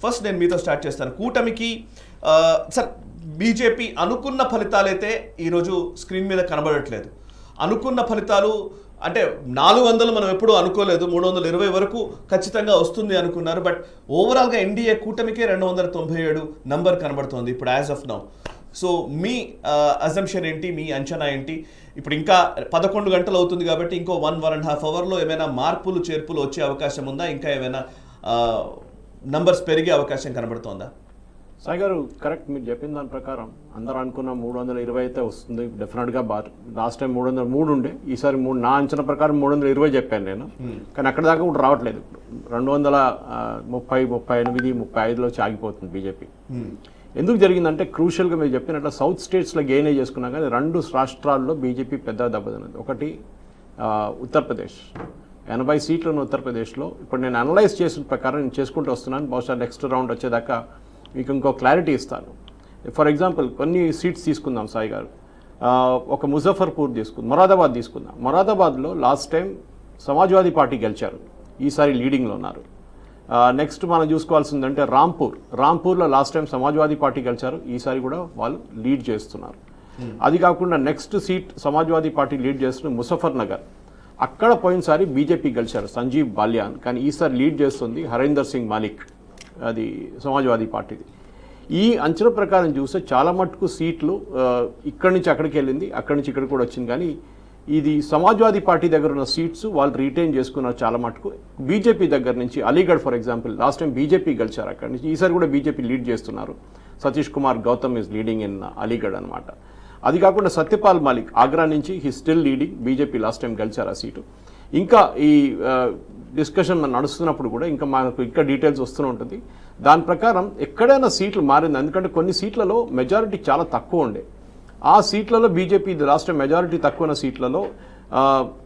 First నేను మీతో start చేస్తాను. కూటమికి సార్ బీజేపీ అనుకున్న ఫలితాలైతే ఈరోజు స్క్రీన్ మీద కనబడట్లేదు. అనుకున్న ఫలితాలు అంటే 400 మనం ఎప్పుడూ అనుకోలేదు, 320 వరకు ఖచ్చితంగా వస్తుంది అనుకున్నారు. బట్ ఓవరాల్గా ఎన్డీఏ కూటమికే 297 నంబర్ కనబడుతోంది ఇప్పుడు as of now. So me assumption ఏంటి, మీ అంచనా ఏంటి? ఇప్పుడు ఇంకా 11 గంటలు అవుతుంది కాబట్టి ఇంకో 1.5 అవర్లో ఏమైనా మార్పులు చేర్పులు వచ్చే అవకాశం ఉందా? ఇంకా ఏమైనా నంబర్స్ పెరిగే అవకాశం కనబడుతోందా? సాయి గారు కరెక్ట్, మీరు చెప్పిన దాని ప్రకారం అందరూ అనుకున్న 320 అయితే వస్తుంది డెఫినెట్గా. లాస్ట్ టైం 303 ఉండే, ఈసారి నా అంచనా ప్రకారం 320 చెప్పాను నేను. కానీ అక్కడ దాకా కూడా రావట్లేదు. 230, 38, 35లో ఆగిపోతుంది బీజేపీ. ఎందుకు జరిగిందంటే క్రూషియల్గా మీరు చెప్పినట్లు సౌత్ స్టేట్స్లో గెయిన్ చేసుకున్నా కానీ 2 రాష్ట్రాల్లో బీజేపీ పెద్ద దెబ్బతిన్నది. ఒకటి ఉత్తరప్రదేశ్, 80 సీట్లు ఉన్న ఉత్తరప్రదేశ్లో. ఇప్పుడు నేను అనలైజ్ చేసిన ప్రకారం నేను చేసుకుంటూ వస్తున్నాను. బహుశా నెక్స్ట్ రౌండ్ వచ్చేదాకా మీకు ఇంకో క్లారిటీ ఇస్తాను. ఫర్ ఎగ్జాంపుల్ కొన్ని సీట్స్ తీసుకుందాం సాయి గారు. ఒక ముజఫర్పూర్ తీసుకుందాం, మొరాదాబాద్ తీసుకుందాం. మొరాదాబాద్లో లాస్ట్ టైం సమాజ్వాదీ పార్టీ గెలిచారు, ఈసారి లీడింగ్లో ఉన్నారు. నెక్స్ట్ మనం చూసుకోవాల్సిందంటే రాంపూర్లో లాస్ట్ టైం సమాజ్వాదీ పార్టీ గెలిచారు, ఈసారి కూడా వాళ్ళు లీడ్ చేస్తున్నారు. అది కాకుండా next seat Samajwadi party lead చేస్తున్న ముజఫర్నగర్, అక్కడ పోయినసారి బీజేపీ గెలిచారు సంజీవ్ బాలియాన్, కానీ ఈసారి లీడ్ చేస్తుంది హరీందర్ సింగ్ మాలిక్, అది సమాజ్వాదీ పార్టీది. ఈ అంచనా ప్రకారం చూస్తే చాలా మటుకు సీట్లు ఇక్కడి నుంచి అక్కడికి వెళ్ళింది, అక్కడి నుంచి ఇక్కడికి కూడా వచ్చింది. కానీ ఇది సమాజ్వాదీ పార్టీ దగ్గర ఉన్న సీట్స్ వాళ్ళు రిటైన్ చేసుకున్నారు చాలా మటుకు. బీజేపీ దగ్గర నుంచి Aligarh for example last time BJP గెలిచారు అక్కడి నుంచి, ఈసారి కూడా బీజేపీ లీడ్ చేస్తున్నారు. Satish Kumar Gautam is leading in Aligarh అనమాట. అది కాకుండా సత్యపాల్ మాలిక్ ఆగ్రా నుంచి he still leading, BJP last time గెలిచారు ఆ సీటు. ఇంకా ఈ డిస్కషన్ మనం నడుస్తున్నప్పుడు కూడా ఇంకా మనకు ఇంకా డీటెయిల్స్ వస్తూనే ఉంటుంది. దాని ప్రకారం ఎక్కడైనా సీట్లు మారింది, ఎందుకంటే కొన్ని సీట్లలో మెజారిటీ చాలా తక్కువ ఉండే. ఆ సీట్లలో బీజేపీ లాస్ట్ టైం మెజారిటీ తక్కువ ఉన్న సీట్లలో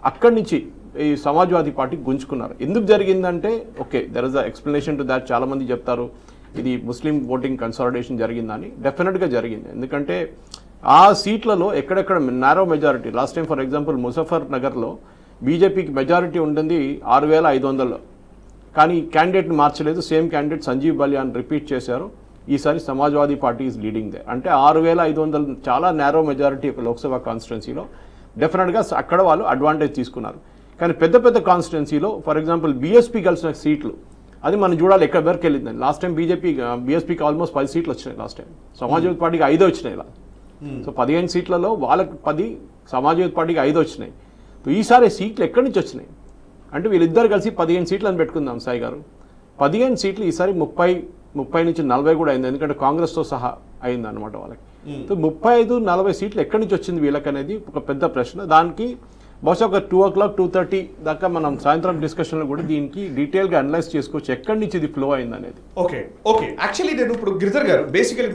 అక్కడి నుంచి ఈ సమాజ్వాదీ పార్టీ గుంజుకున్నారు. ఎందుకు జరిగిందంటే okay, there is the explanation to that. చాలామంది చెప్తారు ఇది ముస్లిం ఓటింగ్ కన్సాలిడేషన్ జరిగిందని. డెఫినెట్గా జరిగింది, ఎందుకంటే ఆ సీట్లలో ఎక్కడెక్కడ narrow majority. Last time for example Muzaffar నగర్లో బీజేపీకి మెజారిటీ ఉంటుంది 6500, కానీ క్యాండిడేట్ని మార్చలేదు, సేమ్ క్యాండిడేట్ సంజీవ్ బాలియాన్ రిపీట్ చేశారు. ఈసారి Samajwadi party is leading they. అంటే 6500 చాలా నేరో మెజారిటీ ఒక లోక్సభ కాన్స్టిట్యున్సీలో. డెఫినెట్గా అక్కడ వాళ్ళు అడ్వాంటేజ్ తీసుకున్నారు. కానీ పెద్ద పెద్ద కాన్స్టిట్యున్సీలో ఫర్ ఎగ్జాంపుల్ బీఎస్పీ కలిసిన సీట్లు అది మనం చూడాలి ఎక్కడ వరకు వెళ్ళిందని. లాస్ట్ టైం బీఎస్పీకి ఆల్మోస్ట్ 10 సీట్లు వచ్చినాయి, లాస్ట్ టైం సమాజ్వాదీ పార్టీకి 5 వచ్చినాయి ఇలా. సో 15 సీట్లలో వాళ్ళకి 10, సమాజ్వాదీ పార్టీకి 5 వచ్చినాయి. ఈసారి సీట్లు ఎక్కడి నుంచి వచ్చినాయి అంటే వీళ్ళిద్దరు కలిసి 15 సీట్లు అని పెట్టుకుందాం సాయి గారు. 15 సీట్లు ఈసారి 30 నుంచి 40 కూడా అయింది, ఎందుకంటే కాంగ్రెస్తో సహా అయింది అనమాట వాళ్ళకి. సో 35-40 సీట్లు ఎక్కడి నుంచి వచ్చింది వీళ్ళకి అనేది ఒక పెద్ద ప్రశ్న. దానికి బహుశా ఒక 2 o'clock 2:30 దాకా మనం సాయంత్రం డిస్కషన్లో కూడా దీనికి డీటెయిల్గా అనలైజ్ చేసుకోవచ్చు ఎక్కడి నుంచి ఇది ఫ్లో అయింది అనేది. ఓకే యాక్చువల్లీ నేను ఇప్పుడు గిరిధర్ గారు బేసికలీ